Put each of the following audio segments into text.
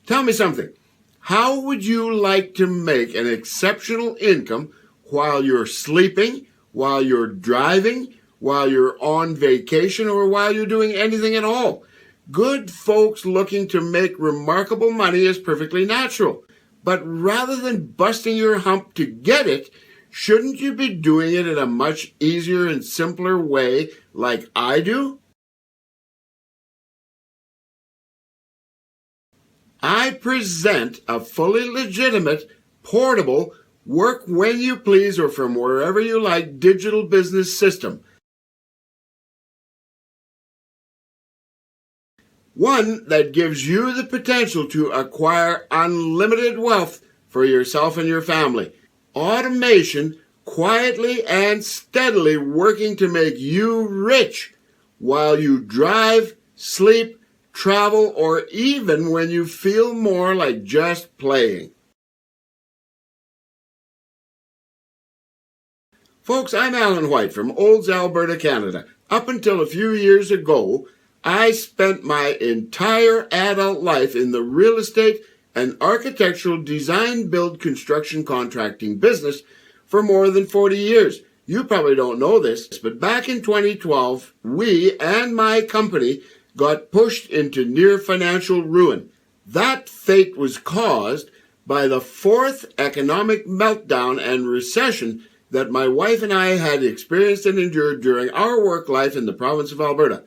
Tell me something. How would you like to make an exceptional income while you're sleeping, while you're driving, while you're on vacation, or while you're doing anything at all? Good folks looking to make remarkable money is perfectly natural. But rather than busting your hump to get it, shouldn't you be doing it in a much easier and simpler way like I do? I present a fully legitimate, portable, work when you please or from wherever you like digital business system. One that gives you the potential to acquire unlimited wealth for yourself and your family. Automation quietly and steadily working to make you rich while you drive, sleep, travel, or even when you feel more like just playing. Folks, I'm Alan White from Olds, Alberta, Canada. Up until a few years ago, I spent my entire adult life in the real estate and architectural design, build, construction contracting business for more than 40 years. You probably don't know this, but back in 2012, we and my company got pushed into near financial ruin. That fate was caused by the fourth economic meltdown and recession that my wife and I had experienced and endured during our work life in the province of Alberta.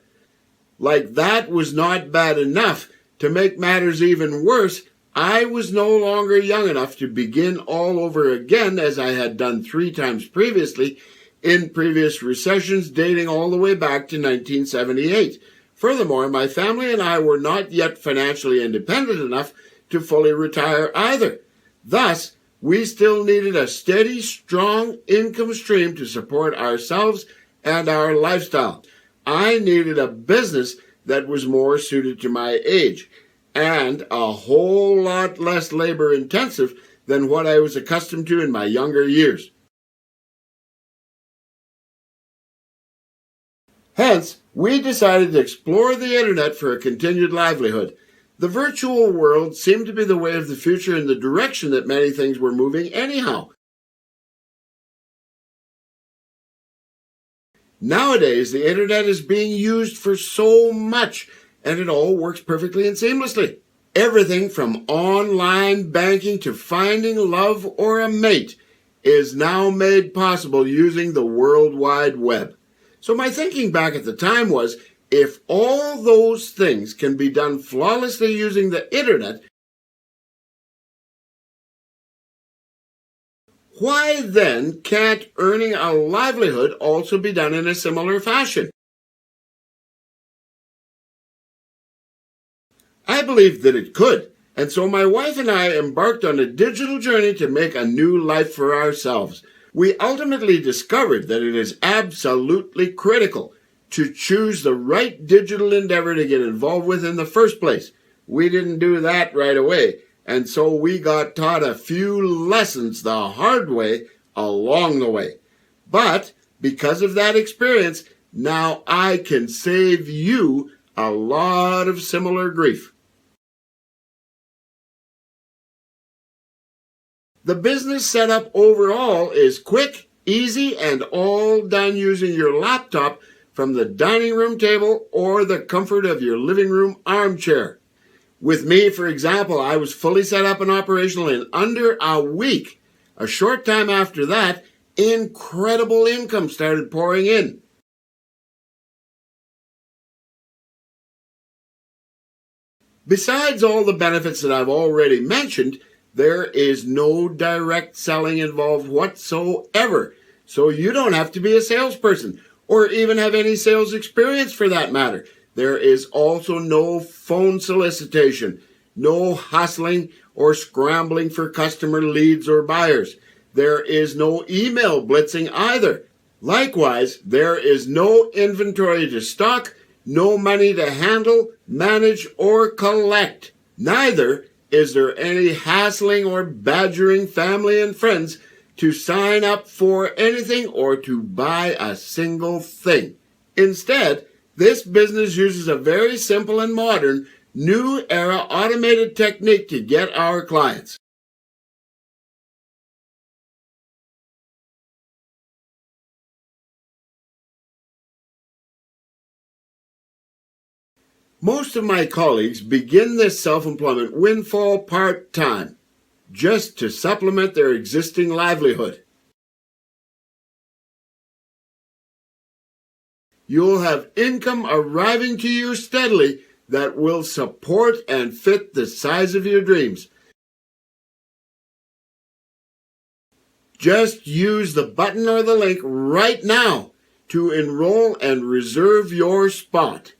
Like that was not bad enough, to make matters even worse, I was no longer young enough to begin all over again as I had done 3 times previously in previous recessions dating all the way back to 1978. Furthermore, my family and I were not yet financially independent enough to fully retire either. Thus, we still needed a steady, strong income stream to support ourselves and our lifestyle. I needed a business that was more suited to my age and a whole lot less labor intensive than what I was accustomed to in my younger years. Hence, we decided to explore the internet for a continued livelihood. The virtual world seemed to be the way of the future and the direction that many things were moving anyhow. Nowadays, the internet is being used for so much, and it all works perfectly and seamlessly. Everything from online banking to finding love or a mate is now made possible using the World Wide Web. So my thinking back at the time was, if all those things can be done flawlessly using the internet, why then can't earning a livelihood also be done in a similar fashion? I believed that it could, and so my wife and I embarked on a digital journey to make a new life for ourselves. We ultimately discovered that it is absolutely critical to choose the right digital endeavor to get involved with in the first place. We didn't do that right away, and so we got taught a few lessons the hard way along the way. But because of that experience, now I can save you a lot of similar grief. The business setup overall is quick, easy, and all done using your laptop from the dining room table or the comfort of your living room armchair. With me, for example, I was fully set up and operational in under a week. A short time after that, incredible income started pouring in. Besides all the benefits that I've already mentioned, there is no direct selling involved whatsoever. So you don't have to be a salesperson or even have any sales experience for that matter. There is also no phone solicitation, no hustling or scrambling for customer leads or buyers. There is no email blitzing either. Likewise, there is no inventory to stock, no money to handle, manage, or collect. Neither is there any hassling or badgering family and friends to sign up for anything or to buy a single thing. Instead, this business uses a very simple and modern new era automated technique to get our clients. Most of my colleagues begin this self-employment windfall part-time, just to supplement their existing livelihood. You'll have income arriving to you steadily that will support and fit the size of your dreams. Just use the button or the link right now to enroll and reserve your spot.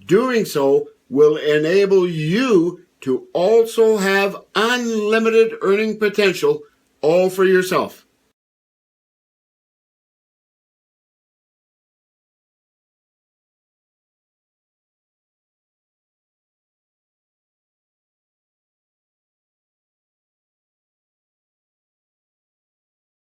Doing so will enable you to also have unlimited earning potential all for yourself.